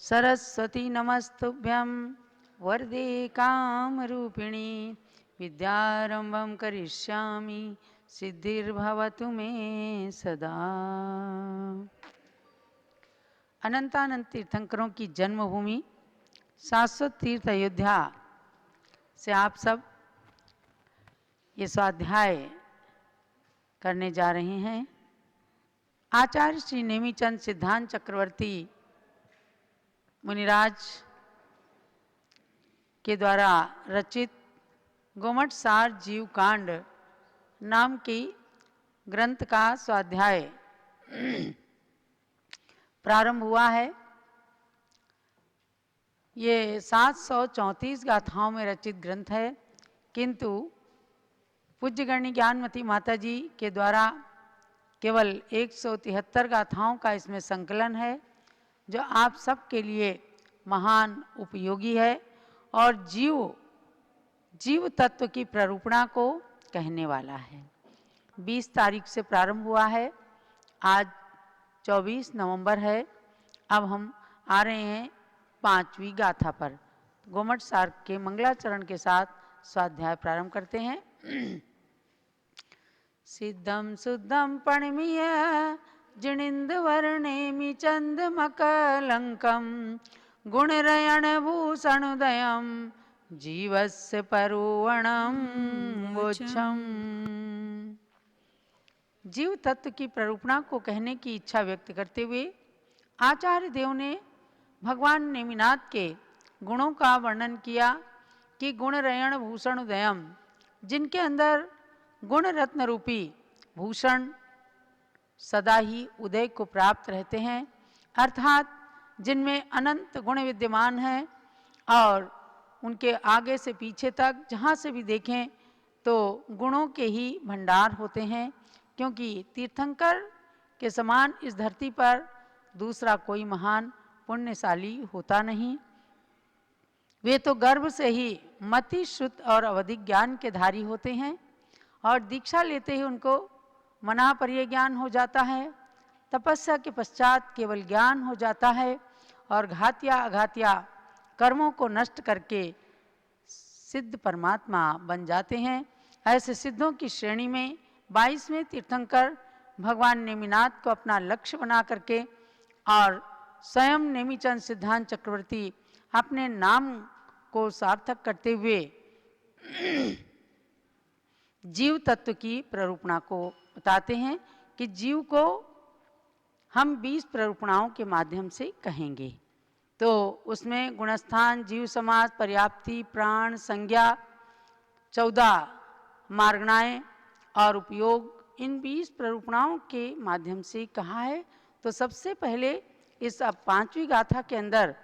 सरस्वती नमस्तुभ्यं वरदे कामरूपिणी विद्यारंभं करिष्यामि सिद्धिर्भवतु मे सदा। अनंतानंत तीर्थंकरों की जन्मभूमि शाश्वत तीर्थ अयोध्या से आप सब ये स्वाध्याय करने जा रहे हैं। आचार्य श्री नेमिचंद सिद्धांत चक्रवर्ती मुनिराज के द्वारा रचित गोमट सार जीव कांड नाम की ग्रंथ का स्वाध्याय प्रारंभ हुआ है। ये 734 गाथाओं में रचित ग्रंथ है, किंतु पूज्यगणी ज्ञानमती माता जी के द्वारा केवल 173 गाथाओं का इसमें संकलन है, जो आप सब के लिए महान उपयोगी है और जीव तत्व की प्ररूपणा को कहने वाला है। 20 तारीख से प्रारंभ हुआ है, आज 24 नवंबर है। अब हम आ रहे हैं 5वीं गाथा पर। गोमट सार के मंगलाचरण के साथ स्वाध्याय प्रारंभ करते हैं। सिद्धम शुद्धम पणमीय जिनिंद वर्णेमि चंदमकलंकम गुणरयण भूषणोदयम जीवस्य परुवणम वोच्छम। जीव तत्व की प्ररूपणा को कहने की इच्छा व्यक्त करते हुए आचार्य देव ने भगवान नेमिनाथ के गुणों का वर्णन किया कि गुणरयण भूषण उदयम, जिनके अंदर गुण रत्न रूपी भूषण सदा ही उदय को प्राप्त रहते हैं, अर्थात जिनमें अनंत गुण विद्यमान हैं और उनके आगे से पीछे तक जहाँ से भी देखें तो गुणों के ही भंडार होते हैं, क्योंकि तीर्थंकर के समान इस धरती पर दूसरा कोई महान पुण्यशाली होता नहीं। वे तो गर्भ से ही मति श्रुत और अवधिक ज्ञान के धारी होते हैं और दीक्षा लेते ही उनको मनापर्य ज्ञान हो जाता है। तपस्या के पश्चात केवल ज्ञान हो जाता है और घातिया अघातिया कर्मों को नष्ट करके सिद्ध परमात्मा बन जाते हैं। ऐसे सिद्धों की श्रेणी में 22वें तीर्थंकर भगवान नेमिनाथ को अपना लक्ष्य बना करके और स्वयं नेमिचंद सिद्धांत चक्रवर्ती अपने नाम को सार्थक करते हुए जीव तत्व की प्ररूपणा को बताते हैं कि जीव को हम 20 प्ररूपणाओं के माध्यम से कहेंगे। तो उसमें गुणस्थान, जीव समास, पर्याप्ति, प्राण, संज्ञा, 14 मार्गणाएं और उपयोग, इन 20 प्ररूपणाओं के माध्यम से कहा है। तो सबसे पहले इस 5वीं गाथा के अंदर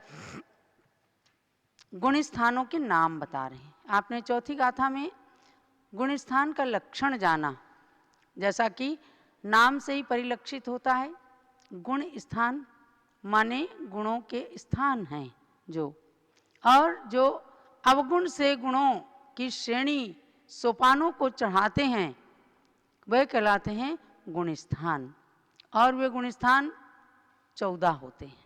गुण स्थानों के नाम बता रहे हैं। आपने चौथी गाथा में गुण स्थान का लक्षण जाना, जैसा कि नाम से ही परिलक्षित होता है। गुण स्थान माने गुणों के स्थान हैं जो, और जो अवगुण से गुणों की श्रेणी सोपानों को चढ़ाते हैं वे कहलाते हैं गुण स्थान, और वे गुण स्थान 14 होते हैं।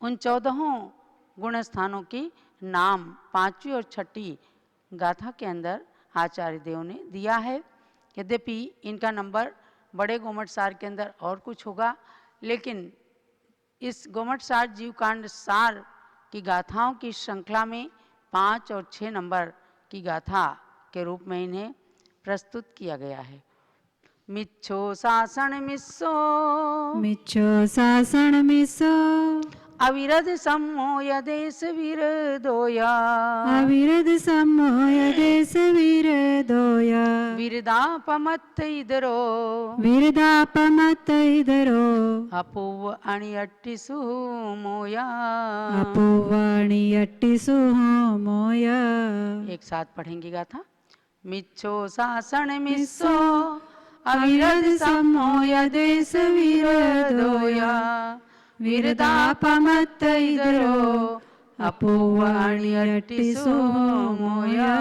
उन 14 गुण स्थानों की नाम 5वीं और 6ठी गाथा के अंदर आचार्य देव ने दिया है। यद्यपि इनका नंबर बड़े गोमट सार के अंदर और कुछ होगा, लेकिन इस गोमट सार जीव कांड सार की गाथाओं की श्रृंखला में 5 और 6 नंबर की गाथा के रूप में इन्हें प्रस्तुत किया गया है। मिच्छो सासण मिस्सो, मिच्छो सासण मिस्सो, अविरध सम्मोय देश विरदोया, अविरध सम्मोय देश विरदोया, विरदापमत्त इदरो, विरदापमत्त इदरो, अपूव आणि अट्टिसु मोया, अपूवाणी अट्टिसु मोया। एक साथ पढ़ेंगे गाथा। मिच्छो सासण मिस्सो, अविरध सम्मोय देश विरदोया, विरदापमत्त इदरो, अपूवाणी अट्टिसु मोया।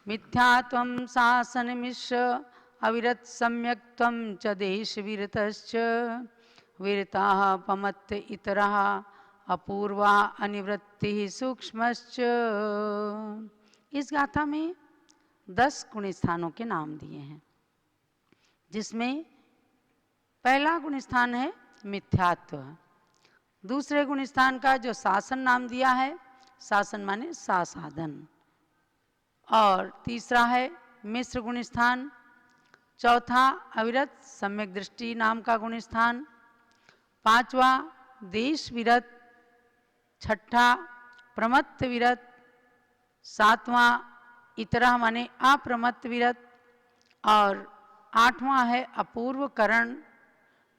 मिथ्यात्वं शासनमिश्र अविरत सम्यक्त्वं च देशविरतश्च, वीरताः पमत्त इतरः अपूर्वा अनिवृत्ति सूक्ष्मश्च। इस गाथा में 10 गुण स्थानों के नाम दिए हैं, जिसमें पहला गुण स्थान है मिथ्यात्व। दूसरे गुण स्थान का जो शासन नाम दिया है, शासन माने साधन। और तीसरा है मिश्र गुण स्थान। चौथा अविरत सम्यक दृष्टि नाम का गुण स्थान। पांचवा देश विरत। छठा प्रमत्त विरत। सातवां इतरा माने अप्रमत्त विरत। और आठवां है अपूर्व करण।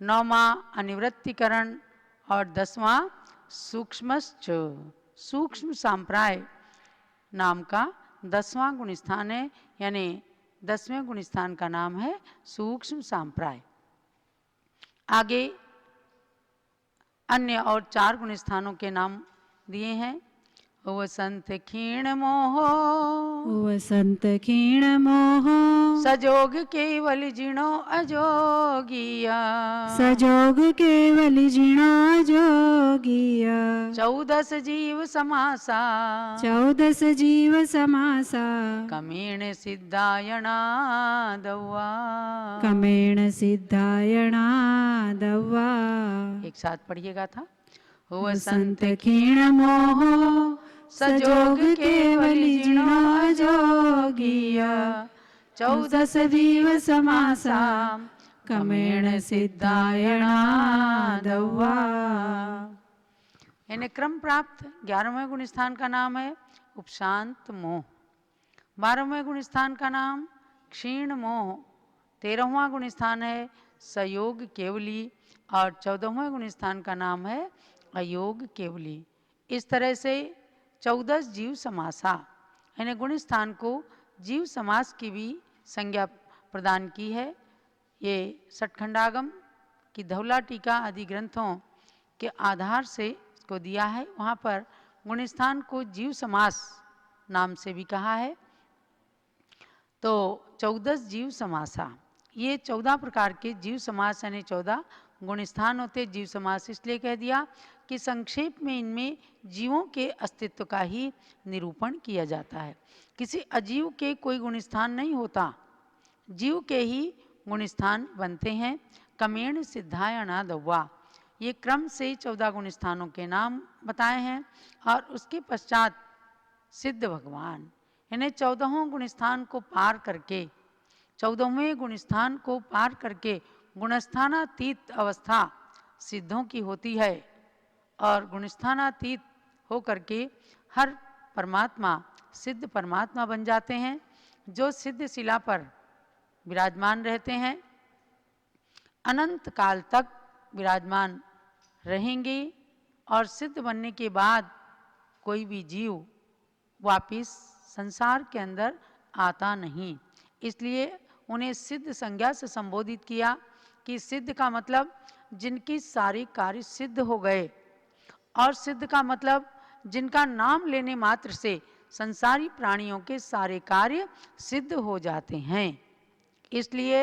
नौवां अनिवृत्तिकरण। और 10वां सूक्ष्मश्च, सूक्ष्म सांप्राय नाम का 10वां गुण स्थान है, यानी 10वें गुण स्थान का नाम है सूक्ष्म सांप्राय। आगे अन्य और 4 गुण स्थानों के नाम दिए हैं। वसंत क्षीण मोह, वसंत क्षीण मोह, सजोग केवल जिणो अजोगिया, सजोग केवल जिणो जोगिया। 14 जीव समासा, 14 जीव समासा, कमेण सिद्धायणा दवा, कमेण सिद्धायणा दवा। एक साथ पढ़िएगा था। वसंत क्षीण मोह, सजोग केवल जिणो जोगिया। 14 जीव समासा, कमेण सिद्धायणा दवा। यानी क्रम प्राप्त 11वें गुण स्थान का नाम है उपशांत मोह। 12वें गुण स्थान का नाम क्षीण मोह। 13वां गुण स्थान है सयोग केवली। और 14वें गुण स्थान का नाम है अयोग केवली। इस तरह से 14 जीव समासा, यानी गुण स्थान को जीव समास की भी संज्ञा प्रदान की है। ये सठखंडागम की धौला टीका आदि ग्रंथों के आधार से इसको दिया है। वहाँ पर गुण स्थान को जीव समास नाम से भी कहा है। तो 14 जीव समासा, ये 14 प्रकार के जीव समास यानी 14 गुण स्थान होते। जीव समास इसलिए कह दिया कि संक्षेप में इनमें जीवों के अस्तित्व का ही निरूपण किया जाता है। किसी अजीव के कोई गुण स्थान नहीं होता, जीव के ही गुण स्थान बनते हैं। कमेण सिद्धायणा दवा, ये क्रम से 14 गुण स्थानों के नाम बताए हैं। और उसके पश्चात सिद्ध भगवान, यानी 14वें गुण स्थान को पार करके, 14वें गुण स्थान को पार करके गुणस्थानातीत अवस्था सिद्धों की होती है। और गुणस्थानातीत हो करके हर परमात्मा सिद्ध परमात्मा बन जाते हैं, जो सिद्ध शिला पर विराजमान रहते हैं, अनंत काल तक विराजमान रहेंगे। और सिद्ध बनने के बाद कोई भी जीव वापिस संसार के अंदर आता नहीं। इसलिए उन्हें सिद्ध संज्ञा से संबोधित किया कि सिद्ध का मतलब जिनकी सारी कार्य सिद्ध हो गए। और सिद्ध का मतलब जिनका नाम लेने मात्र से संसारी प्राणियों के सारे कार्य सिद्ध हो जाते हैं। इसलिए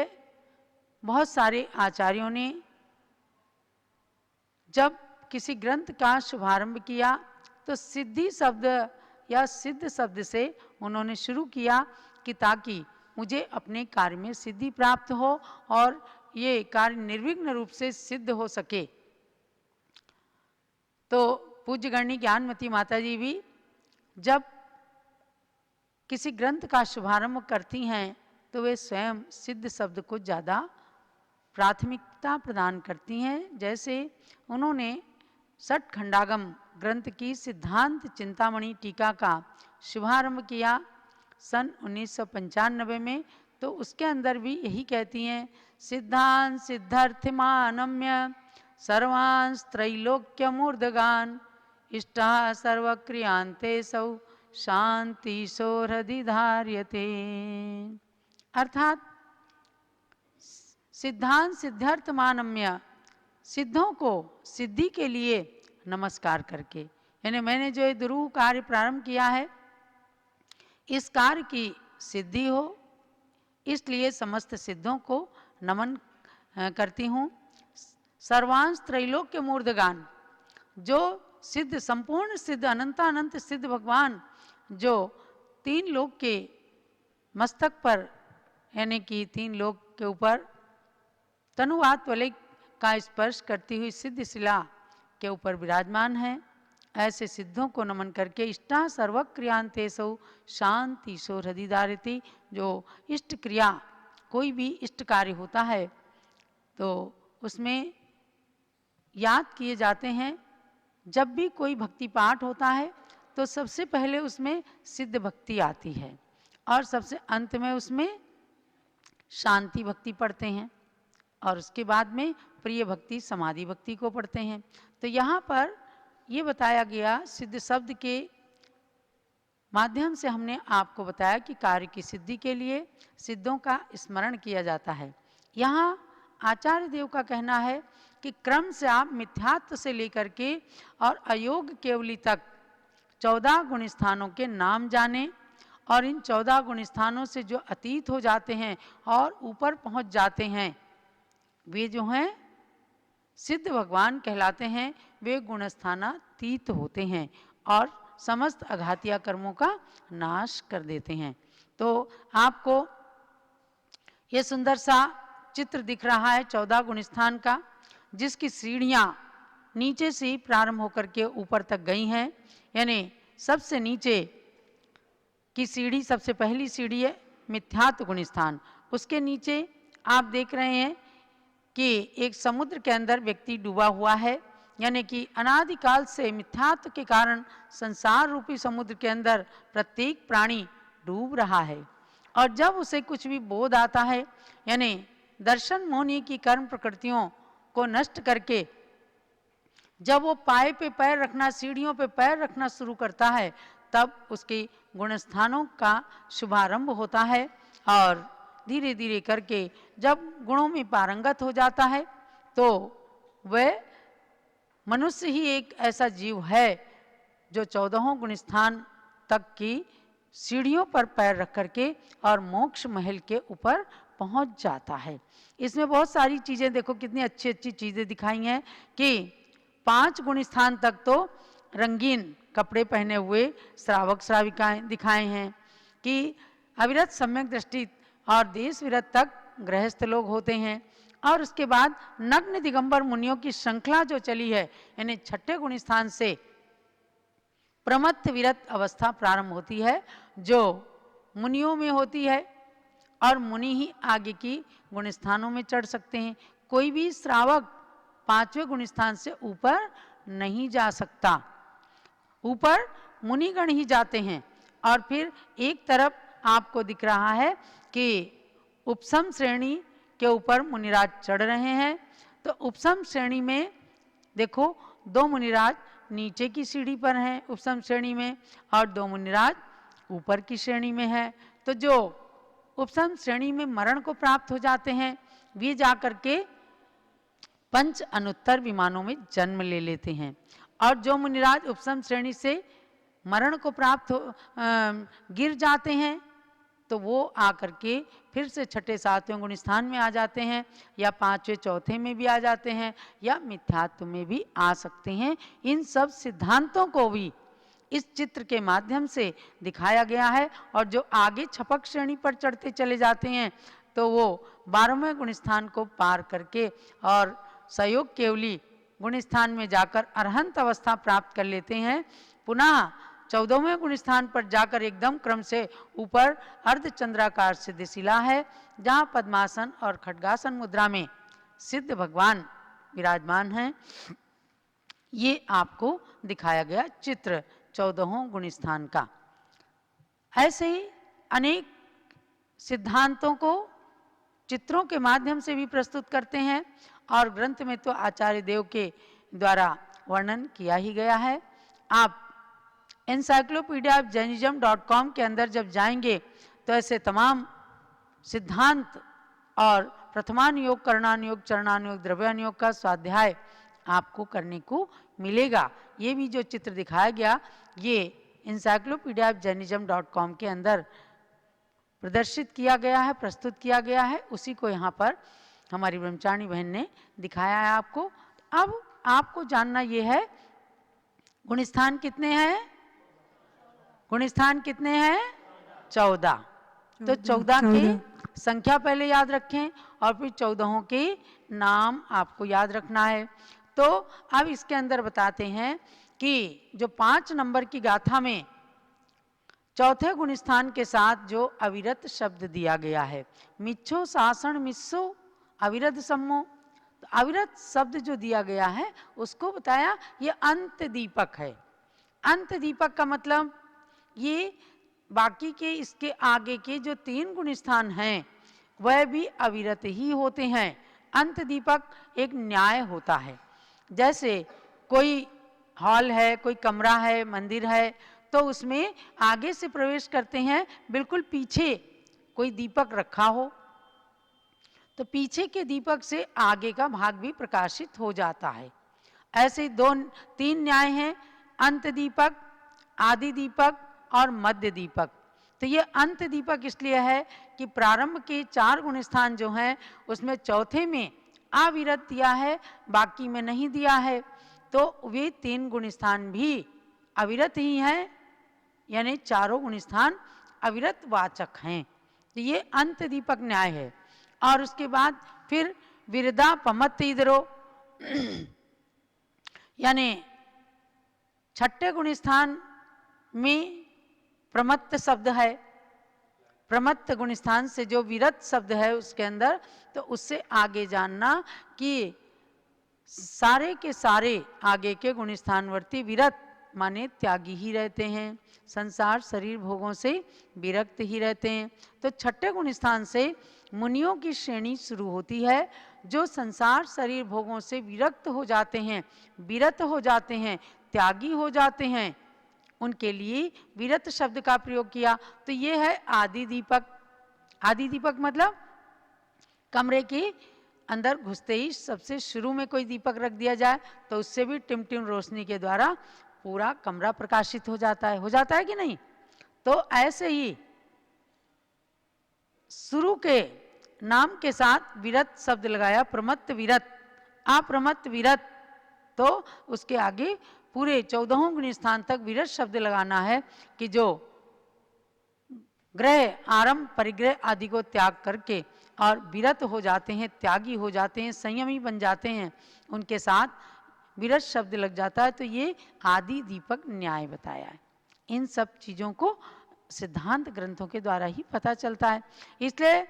बहुत सारे आचार्यों ने जब किसी ग्रंथ का शुभारंभ किया तो सिद्धि शब्द या सिद्ध शब्द से उन्होंने शुरू किया कि ताकि मुझे अपने कार्य में सिद्धि प्राप्त हो और ये कार्य निर्विघ्न रूप से सिद्ध हो सके। तो पूज्य गणनी ज्ञानमती माता जी भी जब किसी ग्रंथ का शुभारंभ करती हैं तो वे स्वयं सिद्ध शब्द को ज़्यादा प्राथमिकता प्रदान करती हैं। जैसे उन्होंने सठखंडागम ग्रंथ की सिद्धांत चिंतामणि टीका का शुभारंभ किया सन 1995 में, तो उसके अंदर भी यही कहती हैं, सिद्धांत सिद्धार्थमानम्य सर्वांस त्रैलोक्य मूर्धगान इष्टा सर्वक्रियांते सौ शांति सौहृदि धार्यते। अर्थात सिद्धांत सिद्धार्थ मानम्य, सिद्धों को सिद्धि के लिए नमस्कार करके, यानी मैंने जो ये दुरूह कार्य प्रारंभ किया है इस कार्य की सिद्धि हो, इसलिए समस्त सिद्धों को नमन करती हूँ। सर्वांश त्रैलोक्य मूर्धगान, जो सिद्ध संपूर्ण सिद्ध अनंतानंत सिद्ध भगवान जो 3 लोक के मस्तक पर यानी कि 3 लोक के ऊपर तनुवात वलय का स्पर्श करती हुई सिद्ध शिला के ऊपर विराजमान है। ऐसे सिद्धों को नमन करके इष्टा सर्व क्रियांतेषु शांतिशो हृदि धारयति, जो इष्ट क्रिया कोई भी इष्ट कार्य होता है तो उसमें याद किए जाते हैं। जब भी कोई भक्ति पाठ होता है तो सबसे पहले उसमें सिद्ध भक्ति आती है और सबसे अंत में उसमें शांति भक्ति पढ़ते हैं और उसके बाद में प्रिय भक्ति समाधि भक्ति को पढ़ते हैं। तो यहाँ पर ये बताया गया सिद्ध शब्द के माध्यम से हमने आपको बताया कि कार्य की सिद्धि के लिए सिद्धों का स्मरण किया जाता है। यहाँ आचार्य देव का कहना है कि क्रम से आप मिथ्यात्व से लेकर के और अयोग केवली तक 14 गुण स्थानों के नाम जाने और इन 14 गुण स्थानों से जो अतीत हो जाते हैं और ऊपर पहुंच जाते हैं वे जो हैं सिद्ध भगवान कहलाते हैं। वे गुणस्थानातीत होते हैं और समस्त अघातिया कर्मों का नाश कर देते हैं। तो आपको ये सुंदर सा चित्र दिख रहा है 14 गुण स्थान का, जिसकी सीढ़ियाँ नीचे से ही प्रारंभ होकर के ऊपर तक गई हैं। यानी सबसे नीचे की सीढ़ी, सबसे पहली सीढ़ी है मिथ्यात्व गुण स्थान। उसके नीचे आप देख रहे हैं कि एक समुद्र के अंदर व्यक्ति डूबा हुआ है, यानी कि अनादिकाल से मिथ्यात्व के कारण संसार रूपी समुद्र के अंदर प्रत्येक प्राणी डूब रहा है। और जब उसे कुछ भी बोध आता है, यानी दर्शन मोहनी की कर्म प्रकृतियों को नष्ट करके जब वो पाए पे पैर रखना, सीढ़ियों पे पैर रखना शुरू करता है, तब उसके गुणस्थानों का शुभारंभ होता है। और धीरे धीरे करके जब गुणों में पारंगत हो जाता है तो वह मनुष्य ही एक ऐसा जीव है जो 14 गुणस्थान तक की सीढ़ियों पर पैर रख करके और मोक्ष महल के ऊपर पहुंच जाता है। इसमें बहुत सारी चीज़ें देखो, कितनी अच्छी अच्छी चीज़ें दिखाई हैं कि 5 गुण स्थान तक तो रंगीन कपड़े पहने हुए श्रावक श्राविकाएं दिखाए हैं कि अविरत सम्यक दृष्टि और देश विरत तक गृहस्थ लोग होते हैं। और उसके बाद नग्न दिगंबर मुनियों की श्रृंखला जो चली है, यानी 6ठे गुण स्थान से प्रमत्त विरत अवस्था प्रारंभ होती है जो मुनियों में होती है और मुनि ही आगे की गुण स्थानों में चढ़ सकते हैं। कोई भी श्रावक 5वें गुण स्थान से ऊपर नहीं जा सकता, ऊपर मुनिगण ही जाते हैं। और फिर एक तरफ आपको दिख रहा है कि उपसम श्रेणी के ऊपर मुनिराज चढ़ रहे हैं। तो उपसम श्रेणी में देखो 2 मुनिराज नीचे की सीढ़ी पर हैं उपसम श्रेणी में, और 2 मुनिराज ऊपर की श्रेणी में है। तो जो उपसम श्रेणी में मरण को प्राप्त हो जाते हैं वे जाकर के 5 अनुत्तर विमानों में जन्म ले लेते हैं। और जो मुनिराज उपसम श्रेणी से मरण को प्राप्त गिर जाते हैं तो वो आकर के फिर से 6ठे 7वें गुण स्थान में आ जाते हैं, या 5वें 4थे में भी आ जाते हैं, या मिथ्यात्व में भी आ सकते हैं। इन सब सिद्धांतों को भी इस चित्र के माध्यम से दिखाया गया है। और जो आगे छपक श्रेणी पर चढ़ते चले जाते हैं तो वो 12वें गुण स्थान को पार करके और सहयोग केवली गुण स्थान में जाकर अरहंत अवस्था प्राप्त कर लेते हैं। पुनः 14वें गुण स्थान पर जाकर एकदम क्रम से ऊपर अर्धचंद्राकार सिद्ध शिला है, जहाँ पद्मासन और खड्गासन मुद्रा में सिद्ध भगवान विराजमान हैं। ये आपको दिखाया गया चित्र 14 गुण स्थान का। ऐसे ही अनेक सिद्धांतों को चित्रों के माध्यम से भी प्रस्तुत करते हैं और ग्रंथ में तो आचार्य देव के द्वारा वर्णन किया ही गया है। आप encyclopediaofjainism.com के अंदर जब जाएंगे तो ऐसे तमाम सिद्धांत और प्रथमानुयोग, करणानुयोग, चरणानुयोग, द्रव्यानुयोग का स्वाध्याय आपको करने को मिलेगा। ये भी जो चित्र दिखाया गया ये encyclopediaofjainism.com के अंदर प्रदर्शित किया गया है, प्रस्तुत किया गया है, उसी को यहाँ पर हमारी ब्रह्मचारिणी बहन ने दिखाया है आपको। अब आपको जानना ये है गुण स्थान कितने हैं, गुण स्थान कितने हैं, 14। तो 14 की संख्या पहले याद रखें और फिर 14 के नाम आपको याद रखना है। तो अब इसके अंदर बताते हैं कि जो 5 नंबर की गाथा में चौथे गुण स्थान के साथ जो अविरत शब्द दिया गया है, मिच्छो सासण मिस्सो अविरत सम्मो, तो अविरत शब्द जो दिया गया है उसको बताया ये अंत दीपक है। अंत दीपक का मतलब ये बाकी के इसके आगे के जो 3 गुण स्थान हैं वह भी अविरत ही होते हैं। अंत दीपक एक न्याय होता है। जैसे कोई हॉल है, कोई कमरा है, मंदिर है, तो उसमें आगे से प्रवेश करते हैं, बिल्कुल पीछे कोई दीपक रखा हो तो पीछे के दीपक से आगे का भाग भी प्रकाशित हो जाता है। ऐसे 2-3 न्याय हैं, अंत दीपक, आदि दीपक और मध्य दीपक। तो ये अंत दीपक इसलिए है कि प्रारंभ के 4 गुण स्थान जो हैं उसमें चौथे में अविरत दिया है, बाकी में नहीं दिया है, तो वे 3 गुण स्थान भी अविरत ही हैं, यानी चारों गुण स्थान अविरत वाचक हैं। तो ये अंत दीपक न्याय है। और उसके बाद फिर विरदा पमत्त इधरो यानी छठे गुण स्थान में प्रमत्त शब्द है, प्रमत्त गुण स्थान से जो विरत शब्द है उसके अंदर, तो उससे आगे जानना कि सारे के सारे आगे के गुण स्थानवर्ती विरत माने त्यागी ही रहते हैं, संसार शरीर भोगों से विरक्त ही रहते हैं। तो छठे गुण स्थान से मुनियों की श्रेणी शुरू होती है, जो संसार शरीर भोगों से विरक्त हो जाते हैं, विरत हो जाते हैं, त्यागी हो जाते हैं, उनके लिए विरत शब्द का प्रयोग किया। तो ये है आदि दीपक। आदि दीपक मतलब कमरे के अंदर घुसते ही सबसे शुरू में कोई दीपक रख दिया जाए तो उससे भी टिमटिम रोशनी के द्वारा पूरा कमरा प्रकाशित हो जाता है कि नहीं। तो ऐसे ही शुरू के नाम के साथ विरत शब्द लगाया, प्रमत्त विरत, अप्रमत्त विरत, तो उसके आगे पूरे 14 गुण स्थान तक विरत शब्द लगाना है कि जो ग्रह आरंभ परिग्रह आदि को त्याग करके और विरत हो जाते हैं, त्यागी हो जाते हैं, संयमी बन जाते हैं, उनके साथ विरत शब्द लग जाता है। तो ये आदि दीपक न्याय बताया है। इन सब चीज़ों को सिद्धांत ग्रंथों के द्वारा ही पता चलता है। इसलिए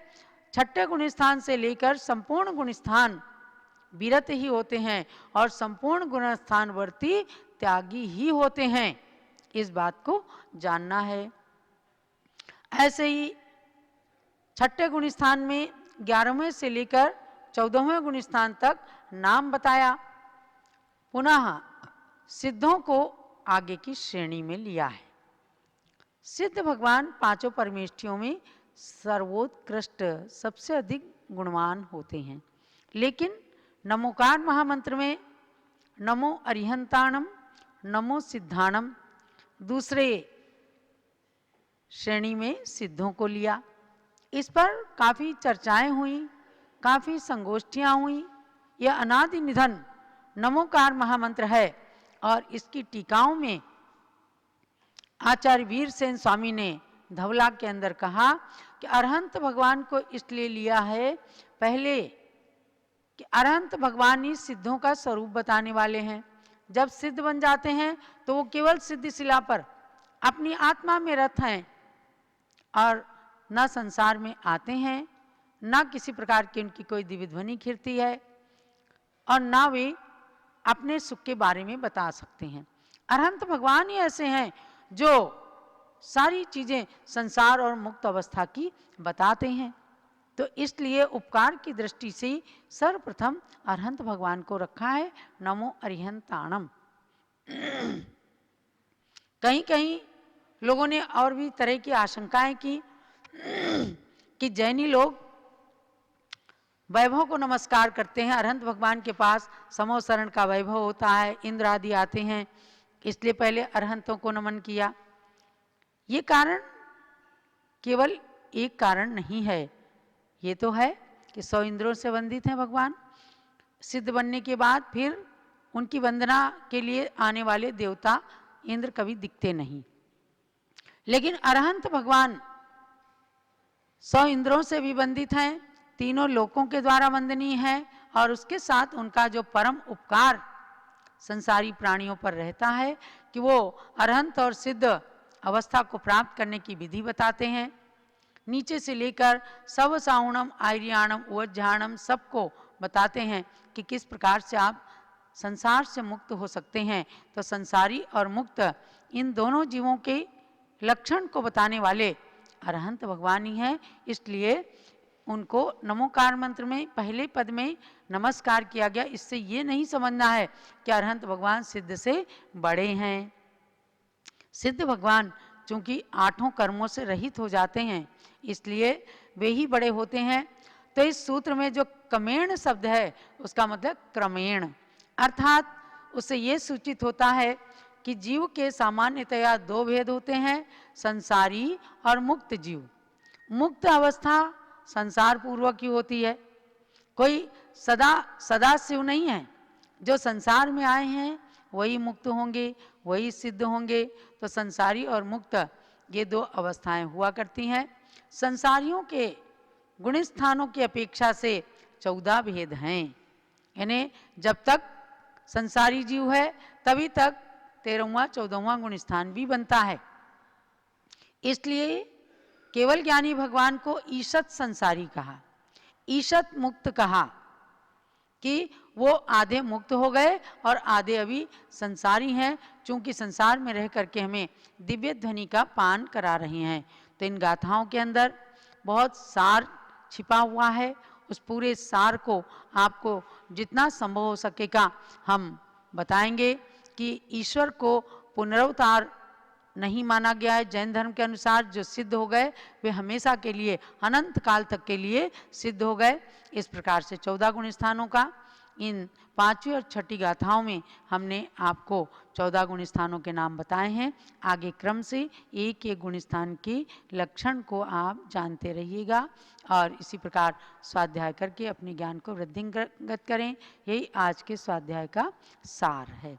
छठे गुण स्थान से लेकर संपूर्ण गुण स्थान विरत ही होते हैं और संपूर्ण गुण स्थानवर्ती त्यागी ही होते हैं, इस बात को जानना है। ऐसे ही छठे गुण स्थान में 11वें से लेकर 14वें गुण स्थान तक नाम बताया। पुनः सिद्धों को आगे की श्रेणी में लिया है। सिद्ध भगवान 5 परमेष्ठियों में सर्वोत्कृष्ट सबसे अधिक गुणवान होते हैं, लेकिन नमोकार महामंत्र में नमो अरिहंताणम, नमो सिद्धाणम दूसरे श्रेणी में सिद्धों को लिया। इस पर काफ़ी चर्चाएं हुई, काफ़ी संगोष्ठियां हुई। यह अनादि निधन नमोकार महामंत्र है और इसकी टीकाओं में आचार्य वीरसेन स्वामी ने धवला के अंदर कहा कि अरहंत भगवान को इसलिए लिया है पहले कि अरहंत भगवान ही सिद्धों का स्वरूप बताने वाले हैं। जब सिद्ध बन जाते हैं तो वो केवल सिद्ध शिला पर अपनी आत्मा में रत हैं और न संसार में आते हैं, न किसी प्रकार की उनकी कोई दिव्य ध्वनि खिरती है और न वे अपने सुख के बारे में बता सकते हैं। अरहंत भगवान ही ऐसे हैं जो सारी चीज़ें संसार और मुक्त अवस्था की बताते हैं। तो इसलिए उपकार की दृष्टि से सर्वप्रथम अरहंत भगवान को रखा है नमो अरिहंताणम। कहीं कहीं लोगों ने और भी तरह की आशंकाएं की कि जैनी लोग वैभव को नमस्कार करते हैं, अरहंत भगवान के पास समोसरण का वैभव होता है, इंद्र आदि आते हैं, इसलिए पहले अरहंतों को नमन किया। ये कारण केवल एक कारण नहीं है, ये तो है कि 100 इंद्रों से वंदित हैं भगवान। सिद्ध बनने के बाद फिर उनकी वंदना के लिए आने वाले देवता इंद्र कभी दिखते नहीं, लेकिन अरहंत भगवान 100 इंद्रों से भी वंदित हैं, तीनों लोकों के द्वारा वंदनीय है, और उसके साथ उनका जो परम उपकार संसारी प्राणियों पर रहता है कि वो अरहंत और सिद्ध अवस्था को प्राप्त करने की विधि बताते हैं। नीचे से लेकर सव साउणम आर्याणम उज्जाणम सबको बताते हैं कि किस प्रकार से आप संसार से मुक्त हो सकते हैं। तो संसारी और मुक्त इन दोनों जीवों के लक्षण को बताने वाले अरहंत भगवान ही हैं। इसलिए उनको नमोकार मंत्र में पहले पद में नमस्कार किया गया। इससे ये नहीं समझना है कि अरहंत भगवान सिद्ध से बड़े हैं। सिद्ध भगवान चूंकि 8 कर्मों से रहित हो जाते हैं, इसलिए वे ही बड़े होते हैं। तो इस सूत्र में जो कमेण शब्द है उसका मतलब क्रमेण, अर्थात उससे ये सूचित होता है कि जीव के सामान्यतया 2 भेद होते हैं, संसारी और मुक्त जीव। मुक्त अवस्था संसार पूर्वक की होती है, कोई सदा शिव नहीं है। जो संसार में आए हैं वही मुक्त होंगे, वही सिद्ध होंगे। तो संसारी और मुक्त ये 2 अवस्थाएं हुआ करती हैं। संसारियों के गुण स्थानों की अपेक्षा से 14 भेद हैं, यानी जब तक संसारी जीव है तभी तक 13वां 14वां गुण स्थान भी बनता है। इसलिए केवल ज्ञानी भगवान को ईशत संसारी कहा, ईशत मुक्त कहा कि वो आधे मुक्त हो गए और आधे अभी संसारी हैं, चूंकि संसार में रह करके हमें दिव्य ध्वनि का पान करा रहे हैं। तो इन गाथाओं के अंदर बहुत सार छिपा हुआ है। उस पूरे सार को आपको जितना संभव हो सकेगा हम बताएंगे कि ईश्वर को पुनरुत्थान नहीं माना गया है। जैन धर्म के अनुसार जो सिद्ध हो गए वे हमेशा के लिए अनंत काल तक के लिए सिद्ध हो गए। इस प्रकार से 14 गुण स्थानों का इन 5वीं और 6ठी गाथाओं में हमने आपको 14 गुण स्थानों के नाम बताए हैं। आगे क्रम से एक एक गुण स्थान के लक्षण को आप जानते रहिएगा और इसी प्रकार स्वाध्याय करके अपने ज्ञान को वृद्धिंगत करें। यही आज के स्वाध्याय का सार है।